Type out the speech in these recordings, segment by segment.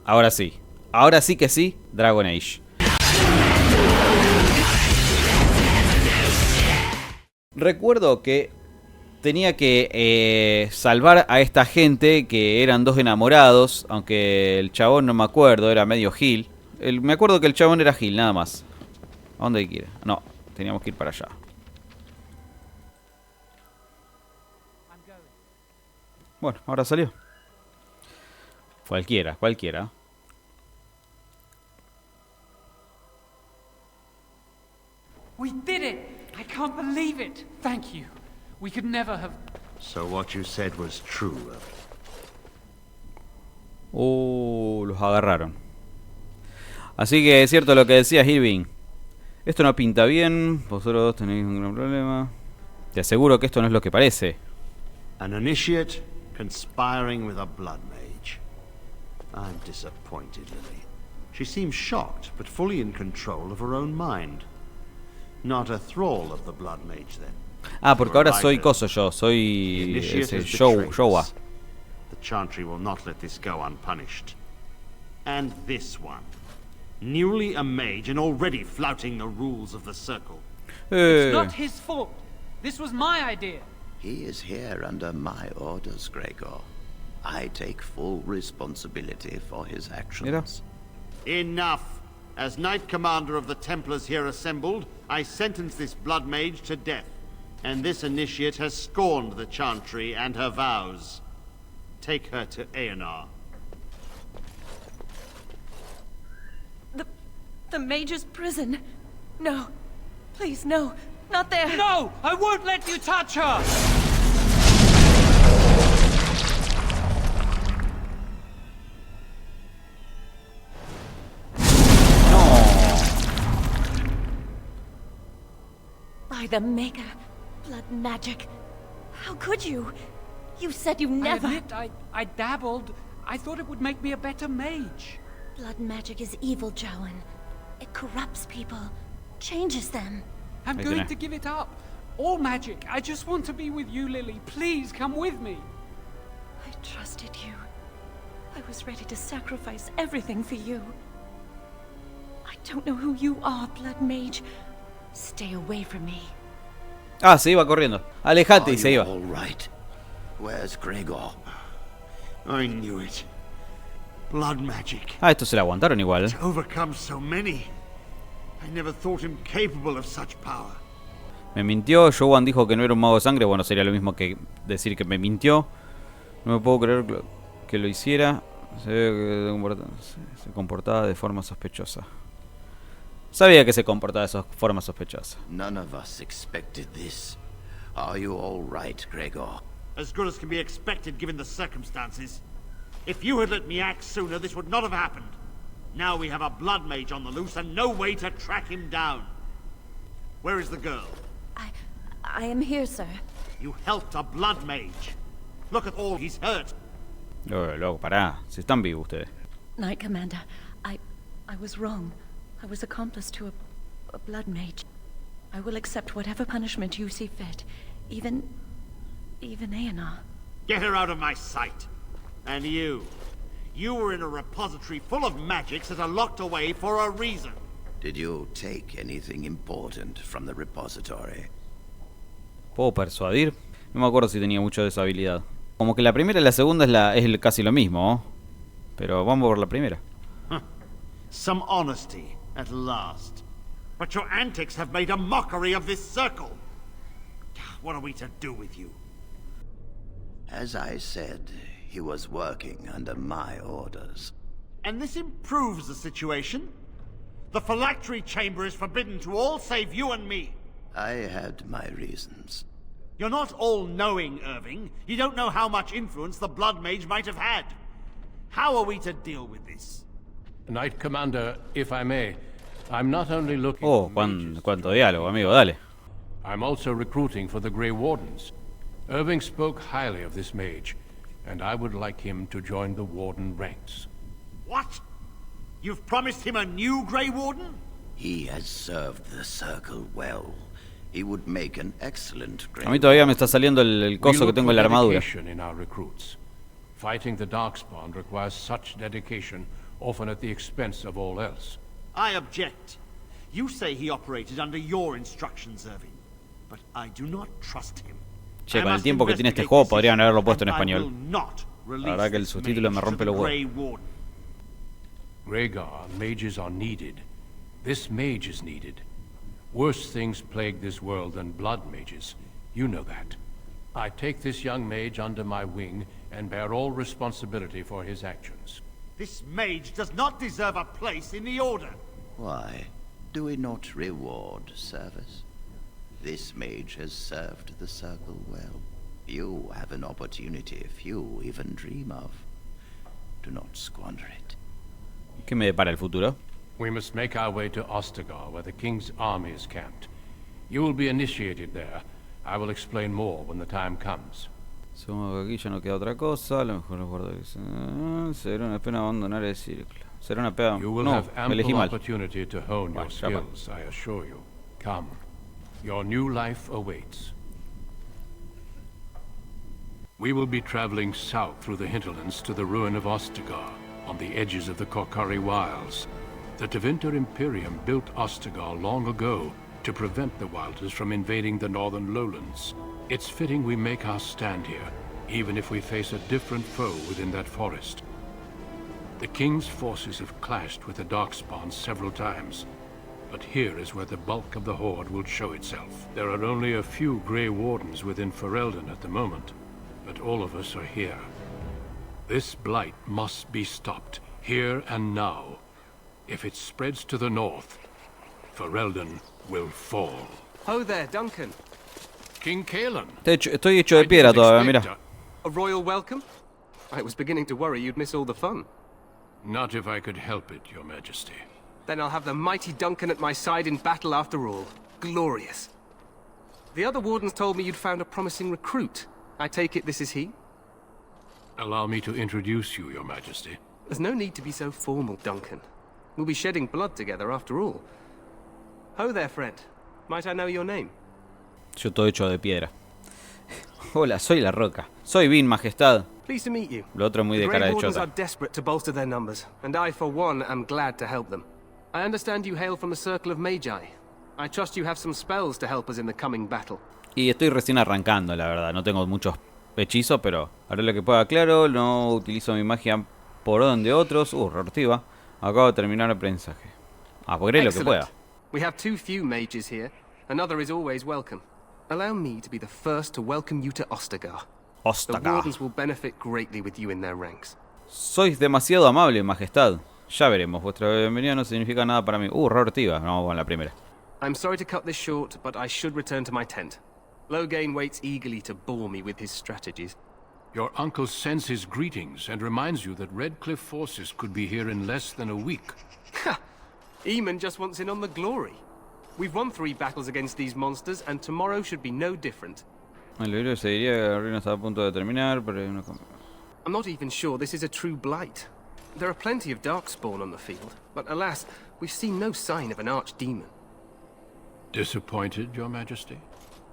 Ahora sí. Ahora sí que sí, Dragon Age. Recuerdo que tenía que salvar a esta gente que eran dos enamorados, aunque el chabón no me acuerdo, era medio gil. Me acuerdo que el chabón era gil, nada más. ¿A dónde quiere? No, teníamos que ir para allá. Bueno, ahora salió. Cualquiera. We did it! I can't believe it! Thank you. We could never have... So what you said was true. Los agarraron. Así que es cierto lo que decía Irving. Esto no pinta bien. Vosotros dos tenéis un gran problema. Te aseguro que esto no es lo que parece. An initiate conspiring with a blood mage. I'm disappointed, Lily. She seems shocked, but fully in control of her own mind. Not a thrall of the blood mage, then. Ah, porque ahora soy coso yo, soy ese Showa. The Chantry will not let this go unpunished. And this one, newly a mage and already flouting the rules of the circle. It's not his fault. This was my idea. He is here under my orders, Gregor. I take full responsibility for his actions. Enough! As Knight Commander of the Templars here assembled, I sentence this blood mage to death. And this initiate has scorned the Chantry and her vows. Take her to Aenar. The mage's prison. No. Please, no. Not there. No! I won't let you touch her! By the Maker. Blood magic. How could you? You said you never... I admit, I dabbled. I thought it would make me a better mage. Blood magic is evil, Jowan. It corrupts people. Changes them. I'm going to give it up. All magic. I just want to be with you, Lily. Please, come with me. I trusted you. I was ready to sacrifice everything for you. I don't know who you are, Blood Mage. Stay away from me. Ah, se iba corriendo. Alejate y se iba. All right. Where's Gregor? I knew it. Blood magic. Ah, esto se la aguantaron igual. To overcome so many. I never thought him capable of such power. Me mintió, Jowan dijo que no era un mago de sangre. Bueno, sería lo mismo que decir que me mintió. No me puedo creer que lo hiciera. Se comportaba de forma sospechosa. Sabía que se comportaba de forma sospechosa. None of us expected this. Are you all right, Gregor? As good as can be expected given the circumstances. If you had let me act sooner, this would not have happened. Now we have a blood mage on the loose and no way to track him down. Where is the girl? I am here, sir. You helped a blood mage. Look at all he's hurt. Loco, pará. Si están vivos ustedes. Knight Commander, I was wrong. I was accomplice to a blood mage. I will accept whatever punishment you see fit. Even Aenar. Get her out of my sight. And you were in a repository full of magics that are locked away for a reason. Did you take anything important from the repository? ¿Puedo persuadir? No me acuerdo si tenía mucho de esa habilidad. Como que la primera y la segunda es casi lo mismo, ¿no? Pero vamos por la primera. Some honesty, at last. But your antics have made a mockery of this circle. What are we to do with you? As I said, he was working under my orders. And this improves the situation? The phylactery chamber is forbidden to all save you and me. I had my reasons. You're not all-knowing, Irving. You don't know how much influence the Blood Mage might have had. How are we to deal with this? Knight Commander, if I may, I'm not only looking Oh, for mages, cuánto diálogo, amigo, dale. I'm also recruiting for the Grey Wardens. Irving spoke highly of this mage, and I would like him to join the Warden ranks. What? You've promised him a new Grey Warden? He has served the circle well. He would make an excellent Grey A mí todavía me está saliendo el coso que tengo en la armadura. In our recruits. Fighting the Darkspawn requires such dedication, often at the expense of all else. I object. You say he operated under your instructions, Irving, but I do not trust him. Che, con el tiempo que tiene este juego podrían haberlo puesto en español. La verdad que el subtítulo me rompe los huevos. Rhaegar, mages are needed. This mage is needed. Worse things plague this world than blood mages. You know that. I take this young mage under my wing and bear all responsibility for his actions. This mage does not deserve a place in the Order. Why? Do we not reward service? This mage has served the Circle well. You have an opportunity few even dream of. Do not squander it. ¿Qué me depara el futuro? We must make our way to Ostagar, where the king's army is camped. You will be initiated there. I will explain more when the time comes. Supongo que aquí ya no queda otra cosa. A lo mejor los Guarda Gris. Será una pena abandonar el círculo. Será una pena. You will No, have me elegí ample mal. opportunity to hone your skills, I assure you. Come. Your new life awaits. We will be traveling south through the hinterlands to the ruin of Ostagar, on the edges of the Korkari Wilds. The Tevinter Imperium built Ostagar long ago to prevent the Wilders from invading the northern lowlands. It's fitting we make our stand here, even if we face a different foe within that forest. The King's forces have clashed with the Darkspawn several times, but here is where the bulk of the Horde will show itself. There are only a few Grey Wardens within Ferelden at the moment, but all of us are here. This blight must be stopped, here and now. If it spreads to the north, Ferelden will fall. Ho there, Duncan. King Kaelan. Estoy hecho de piedra todavía, mira. A royal welcome? I was beginning to worry you'd miss all the fun. Not if I could help it, Your Majesty. Then I'll have the mighty Duncan at my side in battle after all. Glorious. The other wardens told me you'd found a promising recruit. I take it this is he? Allow me to introduce you, Your Majesty. There's no need to be so formal, Duncan. We'll be shedding blood together after all. Ho there, friend. Might I know your name? Yo todo hecho de piedra. Hola, soy la Roca. Soy Vin, Majestad. Pleased to meet you. Lo otro muy de The cara Grey de Wardens are chota. desperate to bolster their numbers, and I, for one, am glad to help them. I understand you hail from the Circle of Magi. I trust you have some spells to help us in the coming battle. Y estoy recién arrancando, la verdad. No tengo muchos hechizos, pero haré lo que pueda. Claro, no utilizo mi magia por orden de otros. Retortiva. Acabo de terminar el aprendizaje. Haré lo que pueda. We have too few mages here. Another is always welcome. Allow me to be the first to welcome you to Ostagar. The Ostagar. Wardens will benefit greatly with you in their ranks. Sois demasiado amable, Majestad. Ya veremos. Vuestra bienvenida no significa nada para mí. Retortiva. Vamos con la primera. I'm sorry to cut this short, but I should return to my tent. Loghain waits eagerly to bore me with his strategies. Your uncle sends his greetings and reminds you that Redcliffe forces could be here in less than a week. Ha! Eamon just wants in on the glory. We've won 3 battles against these monsters, and tomorrow should be no different. El libro se diría que el reino está a punto de terminar, pero hay una... I'm not even sure this is a true blight. There are plenty of Darkspawn on the field, but alas, we've seen no sign of an archdemon. Disappointed, Your Majesty?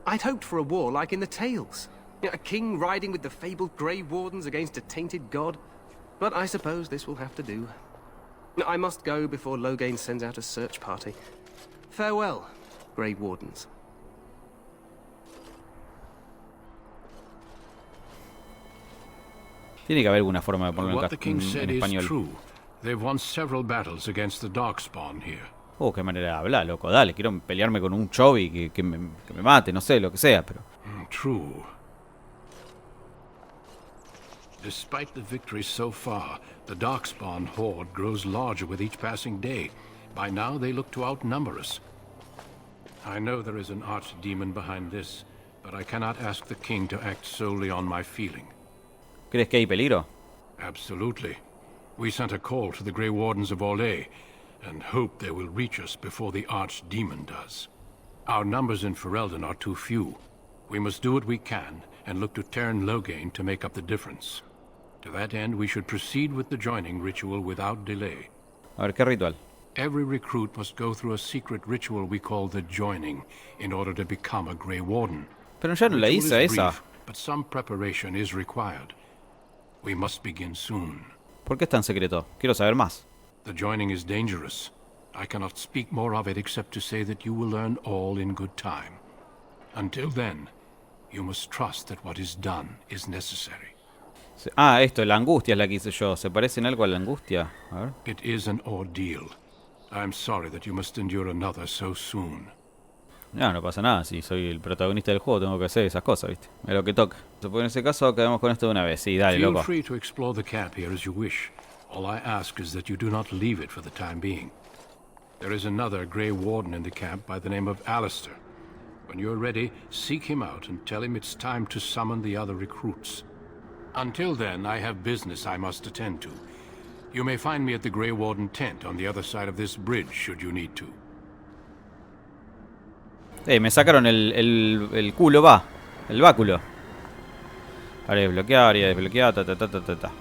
I'd hoped for a war like in the tales. A king riding with the fabled Grey Wardens against a tainted god. But I suppose this will have to do. I must go before Loghain sends out a search party. Farewell, Grey Wardens. Tiene que haber alguna forma de ponerlo What the king en said is español. true. They've won several battles against the Darkspawn here. Qué manera de hablar, loco. Dale, quiero pelearme con un Chovy que me mate, no sé, lo que sea, pero... True. Despite the victories so far, the Darkspawn horde grows larger with each passing day. By now, they look to outnumber us. I know there is an archdemon behind this, but I cannot ask the king to act solely on my feeling. ¿Crees que hay peligro? Absolutely. We sent a call to the Grey Wardens of Orlais, and hope they will reach us before the archdemon does. Our numbers in Ferelden are too few. We must do what we can, and look to Teyrn Loghain to make up the difference. To that end, we should proceed with the joining ritual without delay. A ver, ¿qué ritual? Every recruit must go through a secret ritual we call the joining, in order to become a Grey Warden. Pero ya no la Ritual hice is esa. brief, but some preparation is required. We must begin soon. ¿Por qué es tan secreto? Quiero saber más. The joining is dangerous. I cannot speak more of it except to say that you will learn all in good time. Until then, you must trust that what is done is necessary. Ah, esto, la angustia es la que hice yo. ¿Se parece en algo a la angustia? A ver. It is an ordeal. I am sorry that you must endure another so soon. No, no pasa nada. Si soy el protagonista del juego, tengo que hacer esas cosas, ¿viste? Es lo que toca. Pues en ese caso, acabemos con esto de una vez. Sí, dale, Feel loco. free to explore the camp here as you wish. All I ask is that you do not leave it for the time being. There is another Grey Warden in the camp by the name of Alistair. When you're ready, seek him out and tell him it's time to summon the other recruits. Until then, I have business I must attend to. You may find me at the Grey Warden tent on the other side of this bridge, should you need to. Me sacaron el culo, va. El báculo. Área desbloqueada, área desbloqueada, ta.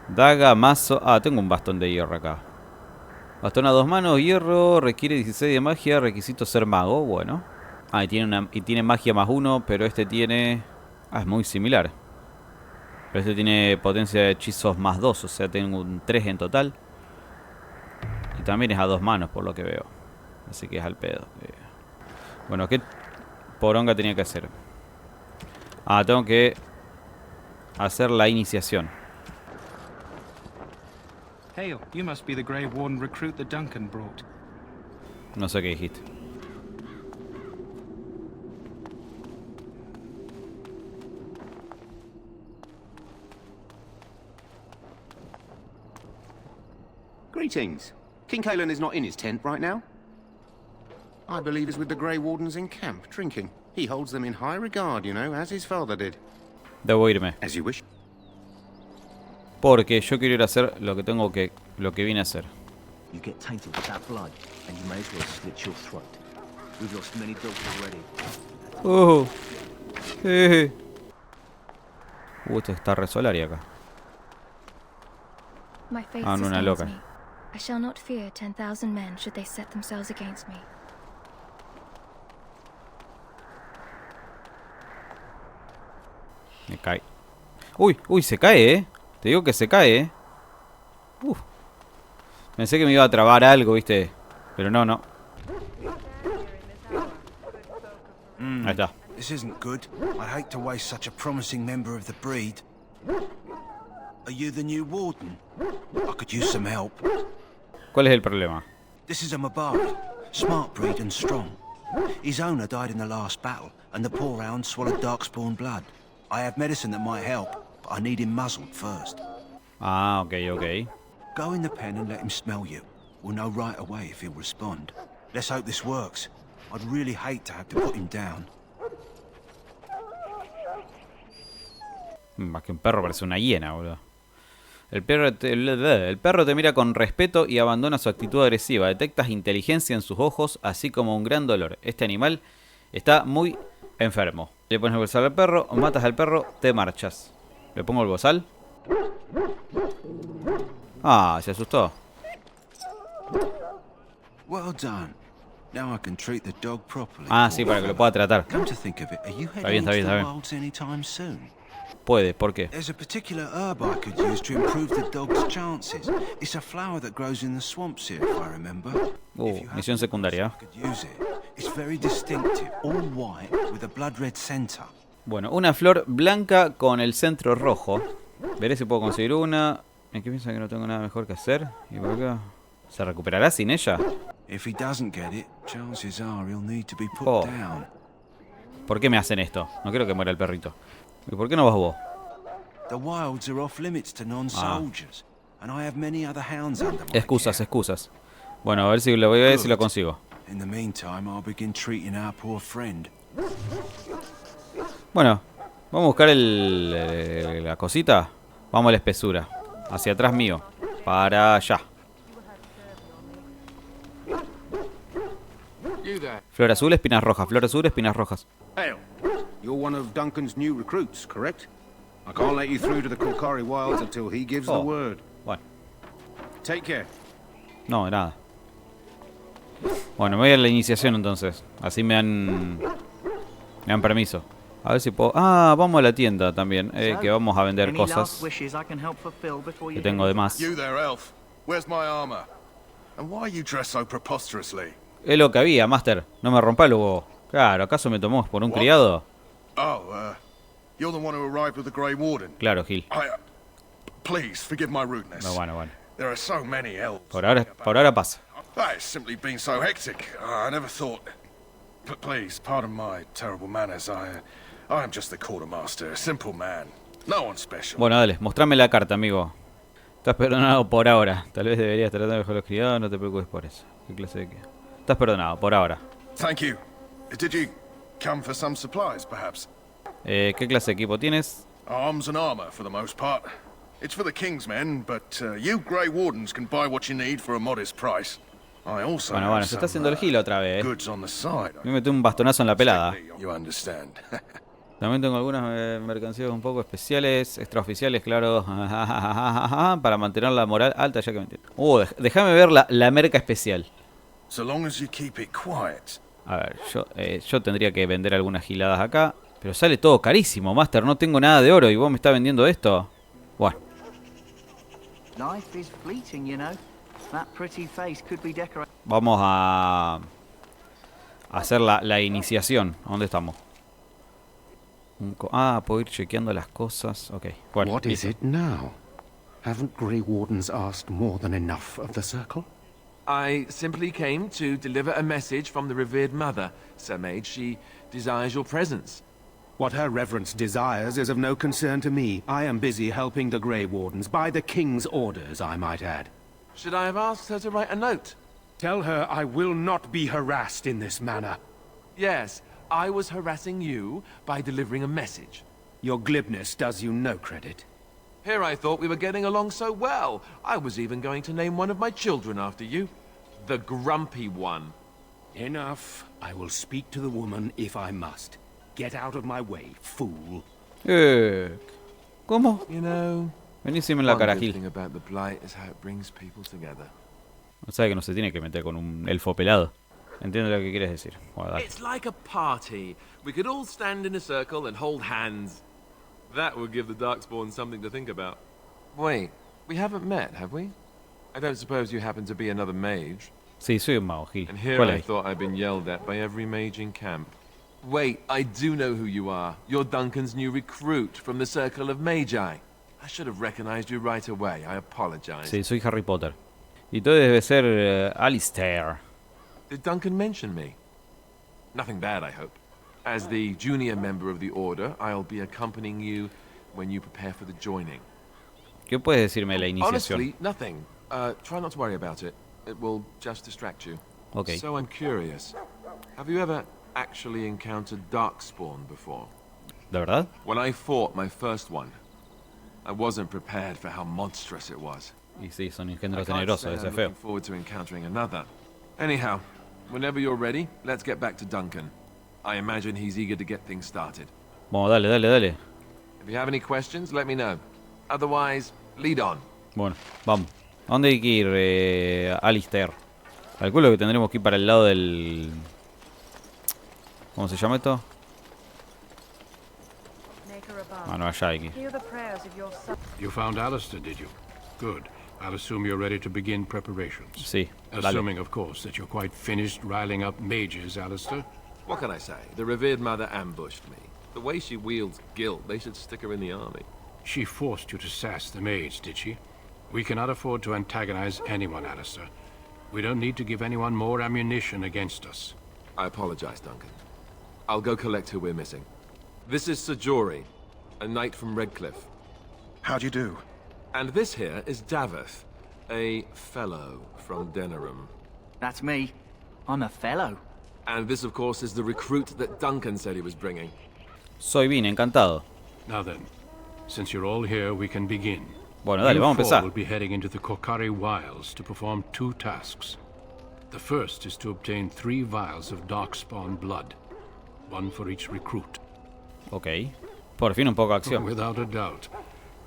Daga, mazo. Ah, tengo un bastón de hierro acá. Bastón a 2 manos, hierro, requiere 16 de magia, requisito ser mago, bueno. Ah, y tiene magia +1, pero este tiene... Ah, es muy similar. Pero este tiene potencia de hechizos +2, o sea, tengo un 3 en total. Y también es a 2 manos, por lo que veo. Así que es al pedo. Bueno, ¿qué poronga tenía que hacer? Ah, tengo que hacer la iniciación. Hail, you must be the Grey Warden recruit that Duncan brought. No sé qué dijiste. Greetings. King Kalen is not in his tent right now? I believe he's with the Grey Wardens in camp, drinking. He holds them in high regard, you know, as his father did. Debo irme. As you wish. Porque yo quiero ir a hacer lo que vine a hacer. You get tainted with that blood, and you may as well slit your throat. We've lost many dogs already. Esto está re solaria acá. My faith Ah, no, una sustains loca. me. I shall not fear 10,000 men should they set themselves against me. Me cae. Uy, se cae, Te digo que se cae, Pensé que me iba a trabar algo, ¿viste? Pero no. Ahí está. This isn't good. I'd hate to waste such a promising member of the breed. Are you the new warden? I could use some help. ¿Cuál es el problema? This is a Mabari, smart breed and strong. His owner died in the last battle, and the poor hound swallowed darkspawn blood. I have medicine that might help, but I need him muzzled first. Ah, ok. Go in the pen and let him smell you. We'll know right away if he'll respond. Let's hope this works. I'd really hate to have to put him down. Más que un perro, parece una hiena, boludo. El perro te mira con respeto y abandona su actitud agresiva. Detectas inteligencia en sus ojos, así como un gran dolor. Este animal está muy enfermo. Le pones el bozal al perro, o matas al perro, te marchas. ¿Le pongo el bozal? Ah, se asustó. Well done. Now I can treat the dog properly. Ah, sí, para que lo pueda tratar. Come to think of it, are you Está bien, heading into the está bien. wilds anytime soon? Puede, ¿por qué? There's a particular herb I could use to improve the dog's chances. It's a flower that grows in the swamps here, if I remember. Misión secundaria. I could use it. It's very distinctive, all white with a blood red center. Bueno, una flor blanca con el centro rojo. Veré si puedo conseguir una. ¿En qué piensa que no tengo nada mejor que hacer? ¿Y por acá? ¿Se recuperará sin ella? If he doesn't get it, chances are he'll need to be put down. ¿Por qué me hacen esto? No quiero que muera el perrito. ¿Y por qué no vas vos? The wilds are off limits to non-soldiers, and I have many other hounds under my Excusas. Bueno, a ver si lo consigo. In the meantime, I'll begin treating our poor friend. Bueno, vamos a buscar la cosita. Vamos a la espesura. Hacia atrás mío. Para allá. Flor azul, espinas rojas. Flor azul, espinas rojas. Hail. You're one of Duncan's new recruits, correct? I can't let you through to the Kokari Wilds until he gives the word. Bueno. Take care. No, nada. Bueno, me voy a la iniciación entonces. Así me dan permiso. A ver si puedo... Ah, vamos a la tienda también. Que vamos a vender cosas que tengo de más. You there, elf. Where's my armor? And why you dress so preposterously? Es lo que había, Master. No me rompa los huevos. Claro, ¿acaso me tomó por un criado? Oh, you're the one who arrived with the Grey Warden. Claro, Gil. Please, forgive my rudeness. No, bueno. There are so many elves. Por ahora pasa. It's simply been so hectic. I never thought... But please, pardon my terrible manners. I am just the quartermaster, a simple man. No one special. Bueno, dale, mostrame la carta, amigo. Estás perdonado por ahora. Tal vez deberías tratar mejor a los criados, no te preocupes por eso. ¿Qué clase de qué? Estás perdonado, por ahora. Thank you. Did you come for some supplies, perhaps? ¿Qué clase de equipo tienes? Arms and armor, for the most part. It's for the King's men, but you Grey Wardens can buy what you need for a modest price. I also Bueno, se está haciendo el gilo otra vez. goods on the side. Me metí un bastonazo en la pelada. You understand. También tengo algunas mercancías un poco especiales, extraoficiales, claro, para mantener la moral alta, ya que me entiendo. Déjame ver la merca especial. So long as you keep it quiet. A ver, yo tendría que vender algunas giladas acá, pero sale todo carísimo, Master. No tengo nada de oro y vos me estás vendiendo esto. Bueno. Vamos a hacer la iniciación. ¿Dónde estamos? Puedo ir chequeando las cosas. Ok, bueno. What is it now? Haven't Grey Wardens asked more than enough of the circle? I simply came to deliver a message from the revered mother, Sir Mage. She desires your presence. What her reverence desires is of no concern to me. I am busy helping the Grey Wardens, by the King's orders, I might add. Should I have asked her to write a note? Tell her I will not be harassed in this manner. Yes, I was harassing you by delivering a message. Your glibness does you no credit. Here I thought we were getting along so well. I was even going to name one of my children after you. The Grumpy One. Enough. I will speak to the woman if I must. Get out of my way, fool. ¿Cómo? You know, Venís en la cara, Gil. thing about the blight is how it brings people together. O sea que no se tiene que meter con un elfo pelado. Entiendo lo que quieres decir. Bueno, dale. It's like a party. We could all stand in a circle and hold hands. That would give the Darkspawn something to think about. Wait, we haven't met, have we? I don't suppose you happen to be another mage. Sí, soy un mago, Gil. And here ¿Cuál I es? thought I'd been yelled at by every mage in camp. Wait, I do know who you are. You're Duncan's new recruit from the Circle of Magi. I should have recognized you right away. I apologize. Sí, soy Harry Potter. Y tú debes ser Alistair. Did Duncan mention me? Nothing bad, I hope. As the junior member of the Order, I'll be accompanying you when you prepare for the joining. ¿Qué puedes decirme de la iniciación? Honestly, nothing. Try not to worry about it. It will just distract you. Okay. So I'm curious. Have you ever actually encountered Darkspawn before? ¿De verdad? When I fought my first one, I wasn't prepared for how monstrous it was. Y sí, son engendros tenerosos, ese es feo. Looking forward to encountering another. Anyhow, whenever you're ready, let's get back to Duncan. I imagine he's eager to get things started. Bueno, dale. If you have any questions, let me know. Otherwise, lead on. Bueno, vamos. ¿A dónde hay que ir, Alistair? Calculo que tendremos que ir para el lado del... ¿Cómo se llama esto? No, allá hay que ir. You found Alistair, did you? Good. I'll assume you're ready to begin preparations. Sí, dale. Assuming, of course, that you're quite finished riling up mages, Alistair. What can I say? The revered mother ambushed me. The way she wields guilt, they should stick her in the army. She forced you to sass the mage, did she? We cannot afford to antagonize anyone, Alistair. We don't need to give anyone more ammunition against us. I apologize, Duncan. I'll go collect who we're missing. This is Sir Jory, a knight from Redcliffe. How do you do? And this here is Daveth, a fellow from Denerim. That's me. I'm a fellow. And this, of course, is the recruit that Duncan said he was bringing. Soy bien, encantado. Now then, since you're all here, we can begin. Bueno, dale, vamos a empezar. We'll be heading into the Kokari Wilds to perform 2 tasks. The first is to obtain 3 vials of Darkspawn blood, 1 for each recruit. Ok. Por fin un poco de acción. Without a doubt.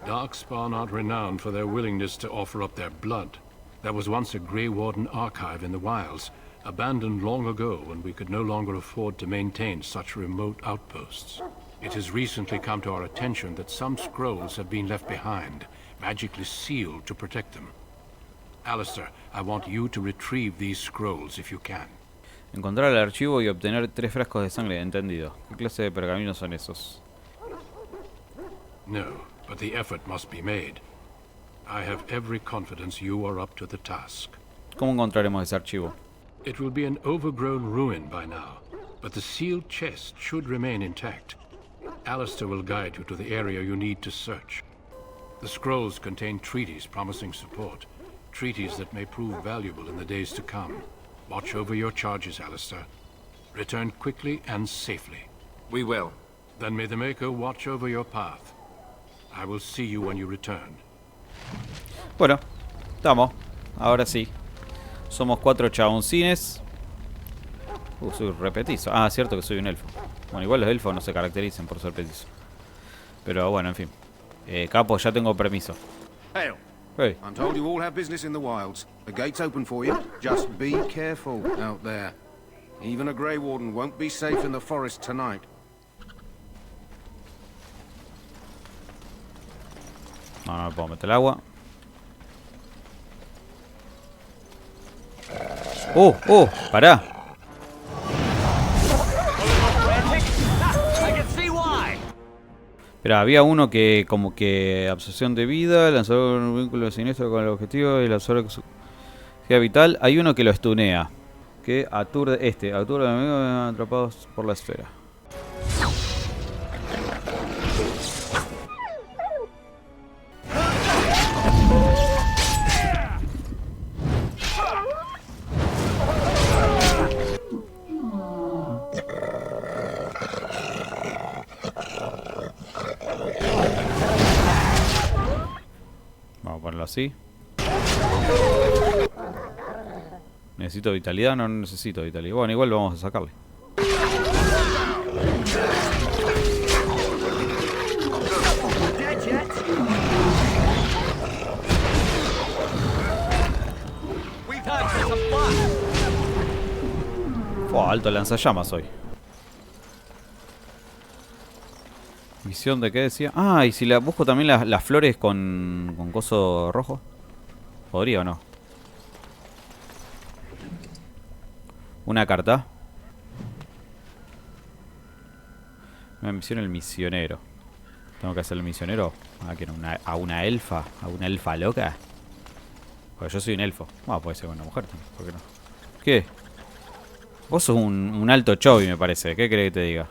Darkspawn aren't renowned for their willingness to offer up their blood. There was once a Grey Warden archive in the wilds, abandoned long ago when we could no longer afford to maintain such remote outposts. It has recently come to our attention that some scrolls have been left behind, magically sealed to protect them. Alistair, I want you to retrieve these scrolls if you can. Encontrar el archivo y obtener 3 frascos de sangre. Entendido. ¿Qué clase de pergaminos son esos? No, but the effort must be made. I have every confidence you are up to the task. ¿Cómo encontraremos ese archivo? It will be an overgrown ruin by now, but the sealed chest should remain intact. Alistair will guide you to the area you need to search. The scrolls contain treaties promising support, treaties that may prove valuable in the days to come. Watch over your charges, Alistair. Return quickly and safely. We will. Then may the Maker watch over your path. I will see you when you return. Bueno, estamos. Ahora sí. Somos 4 chaboncines. Soy repetizo. Ah, cierto que soy un elfo. Bueno, igual los elfos no se caracterizan por ser petizos. Pero bueno, en fin. Capo, ya tengo permiso. Hail. Hey. I'm told you all have business in the wilds. The gate's open for you. Just be careful out there. Even a Grey Warden won't be safe in the forest tonight. No, no me puedo meter el agua. ¡Oh! ¡Pará! Pero había uno que como que absorción de vida, lanzador un vínculo siniestro con el objetivo y lanzador energía vital. Hay uno que lo stunea, que aturde a los enemigos atrapados por la esfera. Vamos a ponerlo así. ¿Necesito vitalidad? No necesito vitalidad. Bueno, igual vamos a sacarle. Alto lanzallamas hoy. Misión de qué decía. Ah, y si la busco también las flores con coso rojo. ¿Podría o no? Una carta. Una misión el misionero. ¿Tengo que hacer el misionero? ¿A una elfa? ¿A una elfa loca? Porque yo soy un elfo. Bueno, puede ser una mujer también. ¿Por qué no? ¿Qué? Vos sos un alto chovi, me parece. ¿Qué crees que te diga?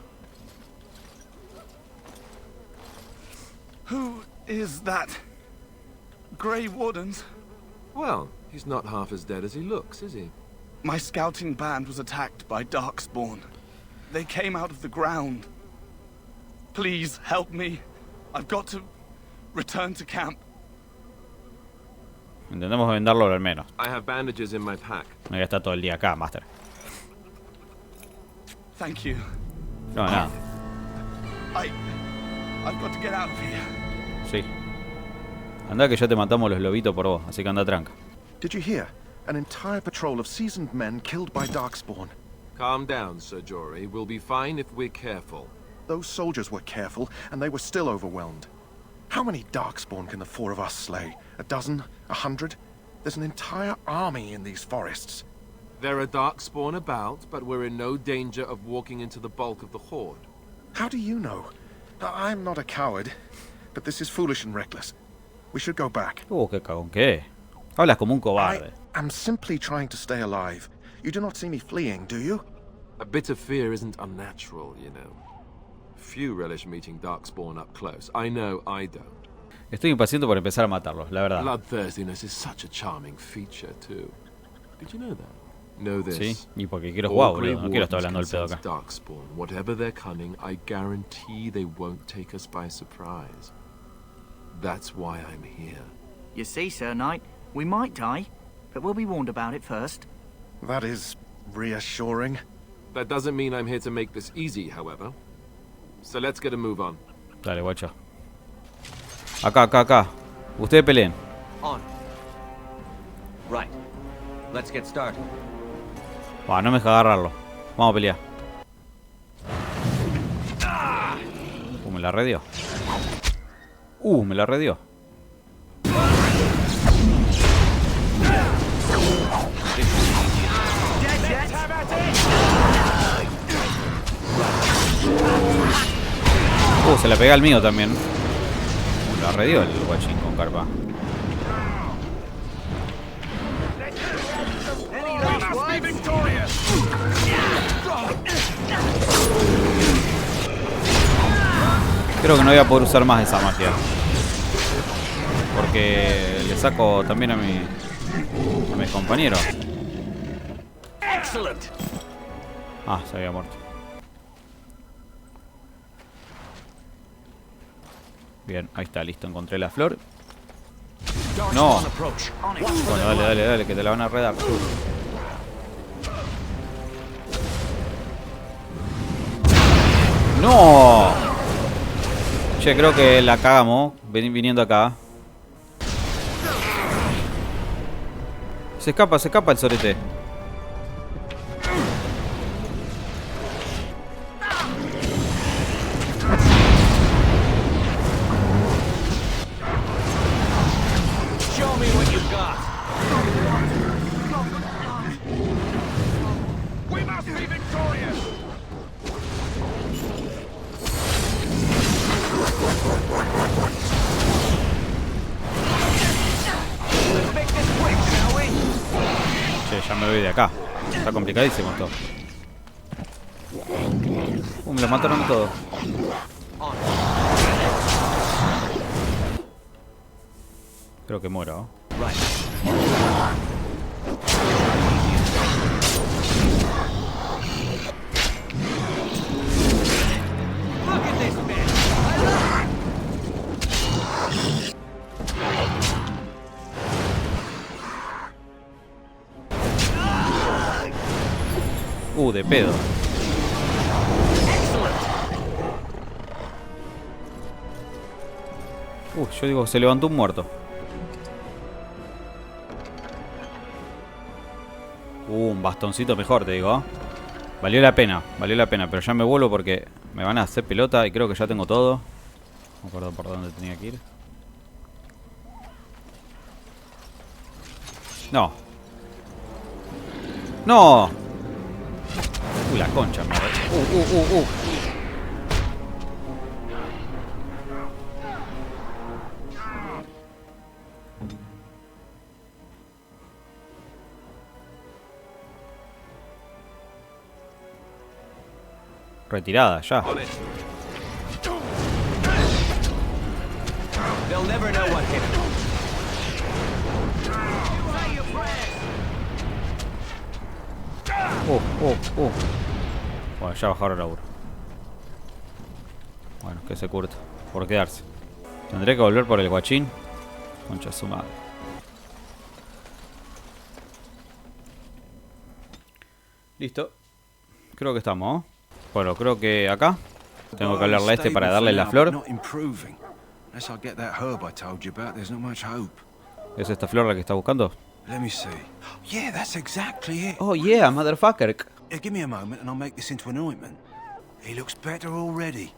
Who is that? Grey Wardens? Well, he's not half as dead as he looks, is he? My scouting band was attacked by Darkspawn. They came out of the ground. Please help me. I've got to return to camp. Intentemos venderlo al menos. I have bandages in my pack. No voy a estar todo el día acá, Master. Thank you. No, nada. I've got to get out of here. Sí. Anda que ya te matamos los lobitos por vos, así que anda tranca. Did you hear? An entire patrol of seasoned men killed by Darkspawn. Calm down, Sir Jory. We'll be fine if we're careful. Those soldiers were careful, and they were still overwhelmed. How many Darkspawn can the 4 of us slay? A dozen? 100? There's an entire army in these forests. There are Darkspawn about, but we're in no danger of walking into the bulk of the horde. How do you know? I'm not a coward, but this is foolish and reckless. We should go back. ¿Qué cagón qué? Hablas como un cobarde. I'm simply trying to stay alive. You do not see me fleeing, do you? A bit of fear isn't unnatural, you know. Few relish meeting Darkspawn up close. I know I don't. Estoy impaciente por empezar a matarlos, la verdad. Bloodthirstiness is such a charming feature, too. Did you know that? Know this. Sí, y porque quiero jugar, boludo. No quiero estar hablando del pedo acá. Darkspawn, whatever their cunning, I guarantee they won't take us by surprise. That's why I'm here. You see, Sir Knight, we might die, but we'll be warned about it first. That is reassuring. That doesn't mean I'm here to make this easy, however. So let's get a move on. Dale, guacho. Acá. Ustedes peleen. On. Right. Let's get started. No me deja agarrarlo. Vamos a pelear. Me la redió. Me la redió. se la pega al mío también. La redió el guachín con carpa. Creo que no voy a poder usar más esa magia. Porque le saco también a mis compañeros. Ah, se había muerto. Bien, ahí está, listo, encontré la flor. No. Bueno, dale, que te la van a redar. No. Che, creo que la cagamos viniendo acá. Se escapa el sorete. Ya me voy de acá. Está complicadísimo esto. Me lo mataron a todos. Creo que muero. De pedo. Yo digo, se levantó un muerto. Un bastoncito mejor, te digo. Valió la pena, pero ya me vuelvo porque me van a hacer pelota y creo que ya tengo todo. No me acuerdo por dónde tenía que ir. No. ¡No! La concha, madre. Retirada, ya. Bueno, ya bajaron la 1. Bueno, que se curta. Por quedarse. Tendré que volver por el guachín. Concha su madre. Listo. Creo que estamos, ¿no? Bueno, creo que acá. Tengo que hablarle a este para darle la flor. ¿Es esta flor la que está buscando? Oh yeah, motherfucker. Give me a moment and I'll make this into an ointment. He looks better already.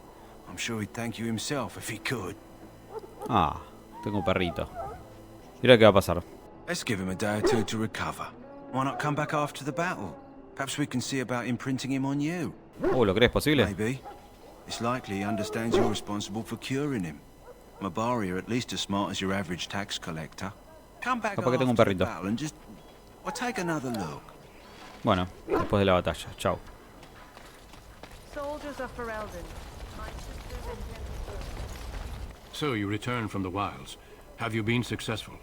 I'm sure he'd thank you himself if he could. Ah, tengo un perrito. Mira qué va a pasar. Let's give him a day or two to recover. Why not come back after the battle? Perhaps we can see about imprinting him on you. ¿Lo crees posible? Maybe. It's likely he understands you're responsible for curing him. Mabari are at least as smart as your average tax collector. Come back after the battle and just take another look. Bueno, después de la batalla. Chao. So you returned from the wilds. Have you been successful?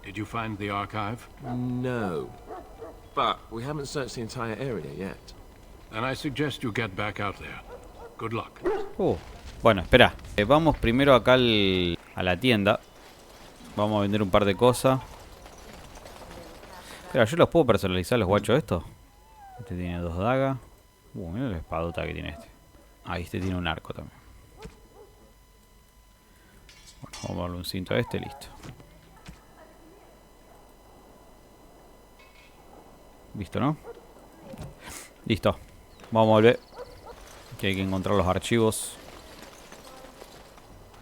Did you find the archive? No. But we haven't searched the entire area yet. Then I suggest you get back out there. Good luck. Bueno, espera. Vamos primero acá a la tienda. Vamos a vender un par de cosas. Espera, ¿yo los puedo personalizar los guachos estos? Este tiene 2 dagas. Mira la espadota que tiene este. Ahí este tiene un arco también. Bueno, vamos a darle un cinto a este, listo. Listo, ¿no? Listo. Vamos a volver. Que hay que encontrar los archivos.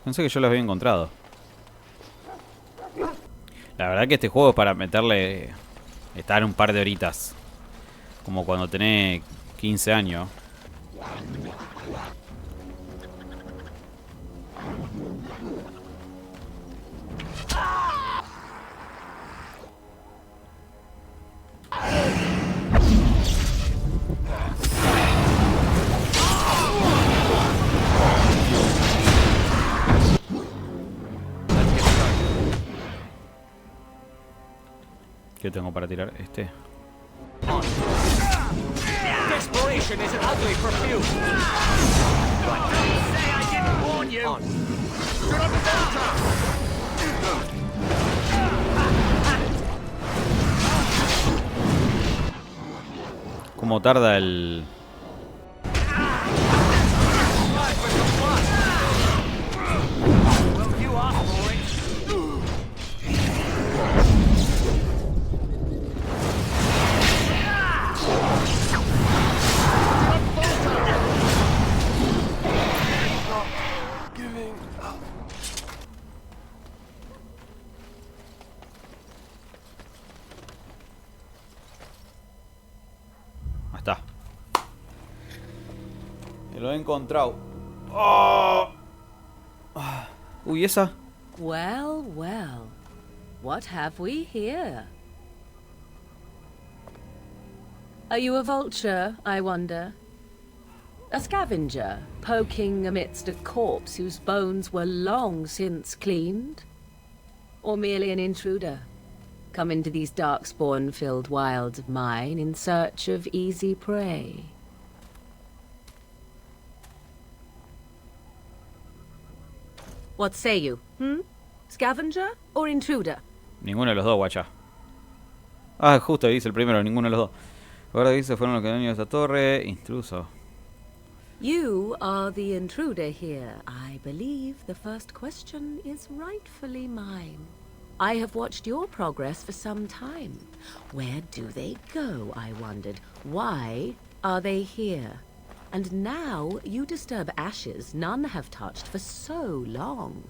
Pensé que yo los había encontrado. La verdad que este juego es para meterle... Estar un par de horitas. Como cuando tenés 15 años. ¿Qué tengo para tirar? Este. Desperation is an ugly perfume. Say I didn't warn you. ¿Cómo tarda el...? Está. Lo he encontrado. Oh. Uy, esa. Well, well. What have we here? Are you a vulture, I wonder? A scavenger, poking amidst a corpse whose bones were long since cleaned? Or merely an intruder, come into these darkspawn-filled wilds of mine in search of easy prey? What say you, Scavenger or intruder? Ninguno de los dos, guacha. Ah, justo dice el primero, ninguno de los dos. Guarda Gris fueron los que han venido a esta torre. Intruso. You are the intruder here. I believe the first question is rightfully mine. I have watched your progress for some time. Where do they go, I wondered? Why are they here? And now you disturb ashes none have touched for so long.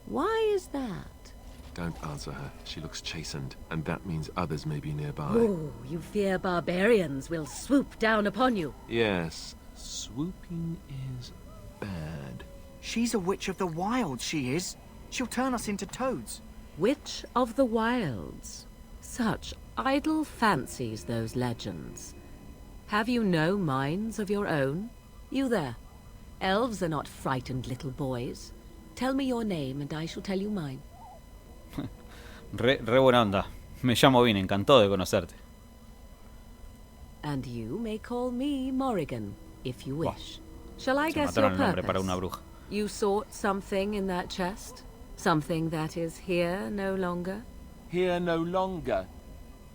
Why is that? Don't answer her. She looks chastened, and that means others may be nearby. Oh, you fear barbarians will swoop down upon you. Yes, swooping is bad. She's a witch of the wilds, she is. She'll turn us into toads. Witch of the wilds. Such idle fancies, those legends. Have you no minds of your own? You there. Elves are not frightened little boys. Tell me your name and I shall tell you mine. Re buena onda. Me llamo bien, encantado de conocerte. And you may call me Morrigan, if you wish. Shall I guess mataron your el nombre purpose? para una bruja. You sought something in that chest? Something that is here no longer? Here no longer?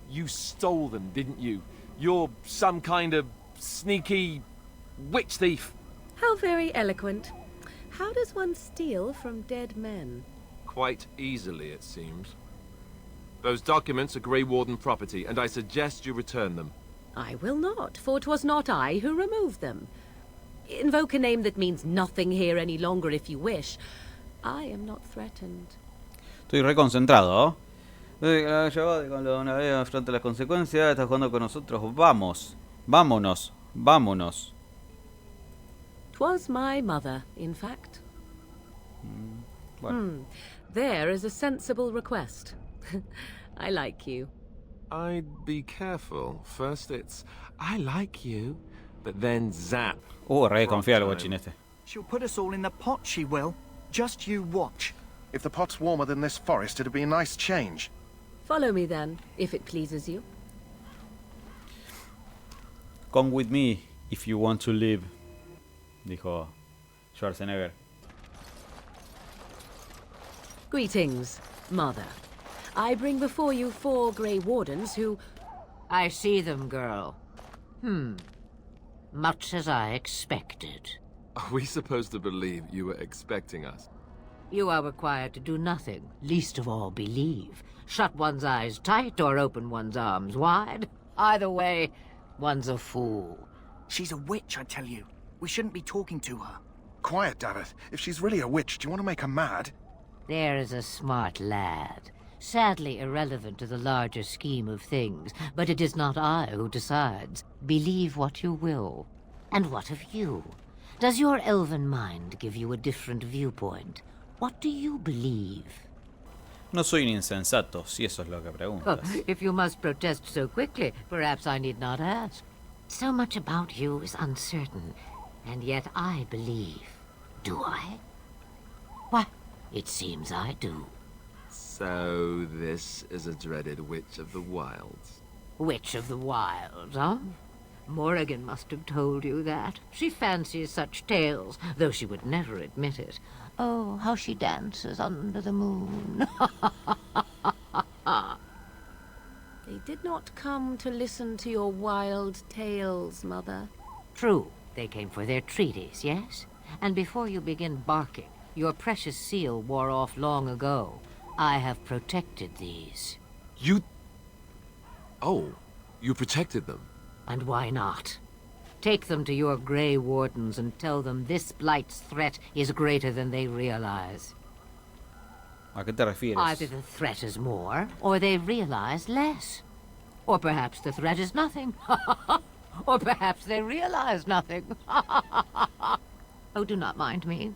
You stole them, didn't you? You're some kind of sneaky witch thief. How very eloquent. How does one steal from dead men? Quite easily, it seems. Those documents are Grey Warden property, and I suggest you return them. I will not, for it was not I who removed them. Invoke a name that means nothing here any longer if you wish. I am not threatened. Estoy reconcentrado, con lo una vez afronta las consecuencias. Estás jugando con nosotros. Vamos. Vámonos. Vámonos. 'Twas my mother, in fact. Bueno. There is a sensible request. I like you. I'd be careful. First it's, I like you, but then zap. Re confía el guachín este. She'll put us all in the pot, she will. Just you watch. If the pot's warmer than this forest, it'd be a nice change. Follow me then, if it pleases you. Come with me if you want to live, dijo Schwarzenegger. Greetings, Mother. I bring before you 4 Grey Wardens who... I see them, girl. Much as I expected. Are we supposed to believe you were expecting us? You are required to do nothing, least of all believe. Shut one's eyes tight or open one's arms wide. Either way, one's a fool. She's a witch, I tell you. We shouldn't be talking to her. Quiet, Davith. If she's really a witch, do you want to make her mad? There is a smart lad. Sadly irrelevant to the larger scheme of things, but it is not I who decides. Believe what you will. And what of you? Does your elven mind give you a different viewpoint? What do you believe? No soy un insensato, si eso es lo que preguntas. If you must protest so quickly, perhaps I need not ask. So much about you is uncertain, and yet I believe. Do I? Why, it seems I do. So this is a dreaded witch of the wilds. Witch of the Wilds, huh? Morrigan must have told you that. She fancies such tales, though she would never admit it. Oh, how she dances under the moon. They did not come to listen to your wild tales, Mother. True, they came for their treaties, yes? And before you begin barking, your precious seal wore off long ago. I have protected these. You... Oh, you protected them? And why not? Take them to your Grey Wardens and tell them this blight's threat is greater than they realize. ¿A qué te refieres? Either the threat is more, or they realize less. Or perhaps the threat is nothing. Or perhaps they realize nothing. Oh, do not mind me.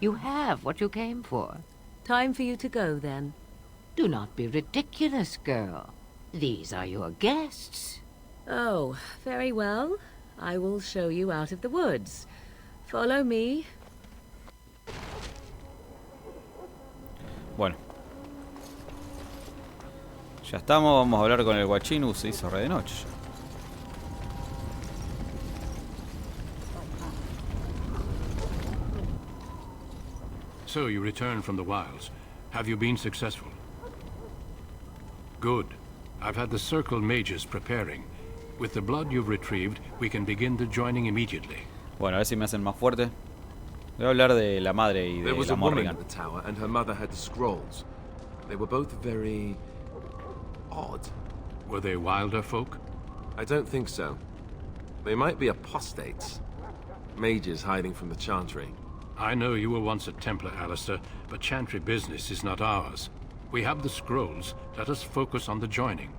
You have what you came for. Time for you to go, then. Do not be ridiculous, girl. These are your guests. Oh, very well. I will show you out of the woods. Follow me. Bueno. Ya estamos, vamos a hablar con el guachín. Se hizo re de noche. So you returned from the wilds. Have you been successful? Good. I've had the circle mages preparing. With the blood you've retrieved, we can begin the joining immediately. Bueno, a ver si me hacen más fuerte. Voy a hablar de la madre y de There was la a woman Morrigan. at the tower, and her mother had the scrolls. They were both very... odd. Were they wilder folk? I don't think so. They might be apostates. Mages hiding from the Chantry. I know you were once a Templar, Alistair, but Chantry business is not ours. We have the scrolls. Let us focus on the joining.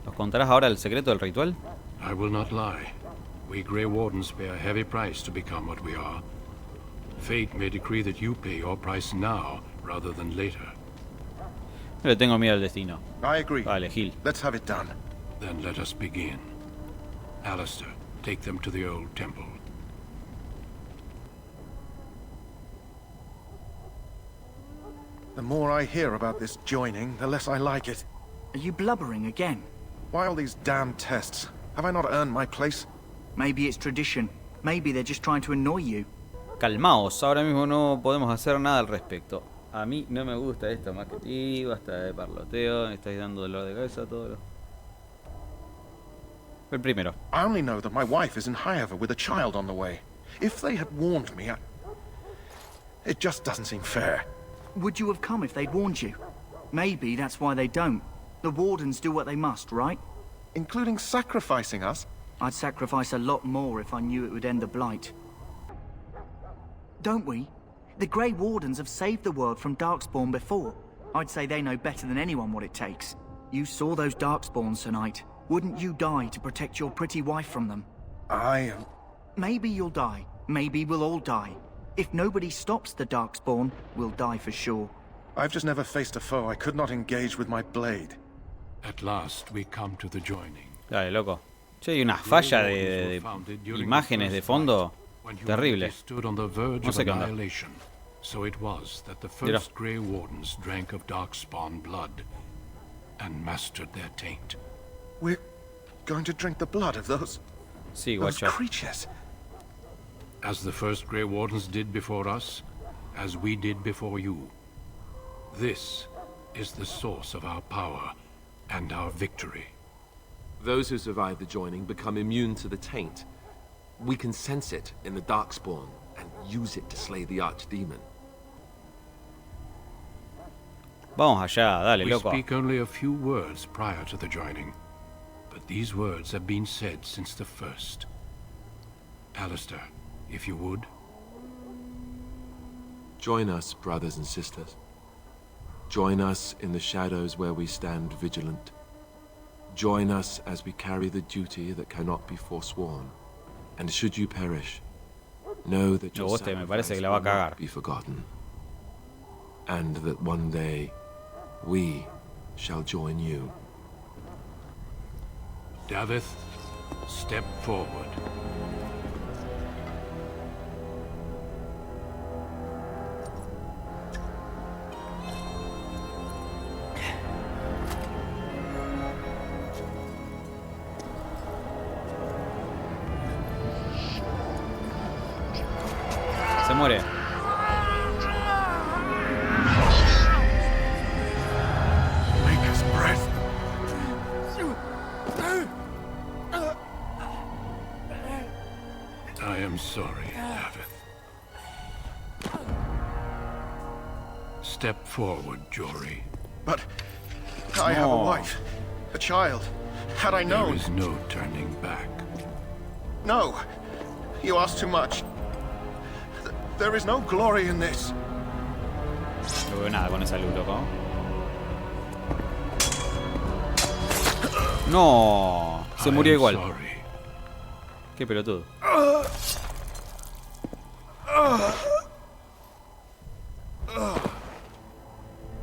¿Nos contarás ahora el secreto del ritual? I will not lie. We Grey Wardens pay a heavy price to become what we are. Fate may decree that you pay your price now, rather than later. No le tengo miedo al destino. I agree. Vale, Gil. Let's have it done. Then let us begin. Alistair, take them to the old temple. The more I hear about this joining, the less I like it. Are you blubbering again? Why all these damn tests? Have I not earned my place? Maybe it's tradition. Maybe they're just trying to annoy you. Calmaos, ahora mismo no podemos hacer nada al respecto. A mí no me gusta esto más que ti, basta de parloteo, me estáis dando dolor de cabeza a todos los... El primero. I only know that my wife is in Highever with a child on the way. If they had warned me, it just doesn't seem fair. Would you have come if they'd warned you? Maybe that's why they don't. The Wardens do what they must, right? Including sacrificing us? I'd sacrifice a lot more if I knew it would end the Blight. Don't we? The Grey Wardens have saved the world from Darkspawn before. I'd say they know better than anyone what it takes. You saw those Darkspawns tonight. Wouldn't you die to protect your pretty wife from them? Maybe you'll die. Maybe we'll all die. If nobody stops the Darkspawn, we'll die for sure. I've just never faced a foe I could not engage with my blade. At last we come to the joining. Dale, loco. Che, hay una falla de imágenes de fondo terrible. No sé qué onda. So it was that the first Grey Wardens drank of Darkspawn blood and mastered their taint. We're going to drink the blood of those creatures. As the first Grey Wardens did before us, as we did before you. This is the source of our power and our victory. Those who survive the joining become immune to the taint. We can sense it in the Darkspawn and use it to slay the Archdemon. Vamos allá, dale, loco. We speak only a few words prior to the joining, but these words have been said since the first. Alistair, if you would. Join us, brothers and sisters. Join us in the shadows where we stand vigilant. Join us as we carry the duty that cannot be forsworn. And should you perish, know that your sacrifice will not be forgotten. And that one day, we shall join you. Davith, step forward. muere. I am sorry, Davith. Step forward, Jory. But I have a wife, a child. Had I known... There is no turning back. No, you ask too much. There is no glory in this. No veo nada con esa luz, loco. No, se murió igual. Sorry. Qué pelotudo.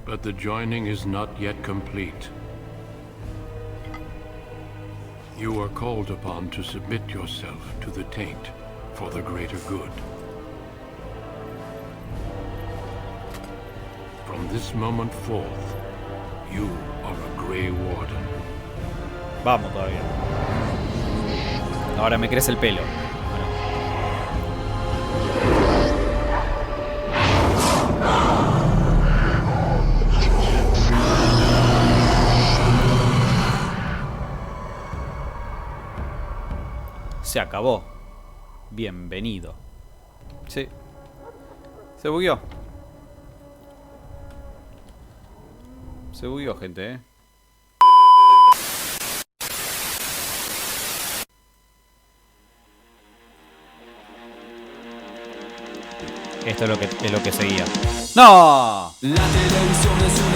But the joining is not yet complete. You are called upon to submit yourself to the taint for the greater good. From this moment forth, you are a Grey Warden. Vamos todavía. Ahora me crece el pelo. Se acabó. Bienvenido. Sí. Se bugueó. Se bugueó, gente, Esto es lo que seguía. ¡No! La televisión es un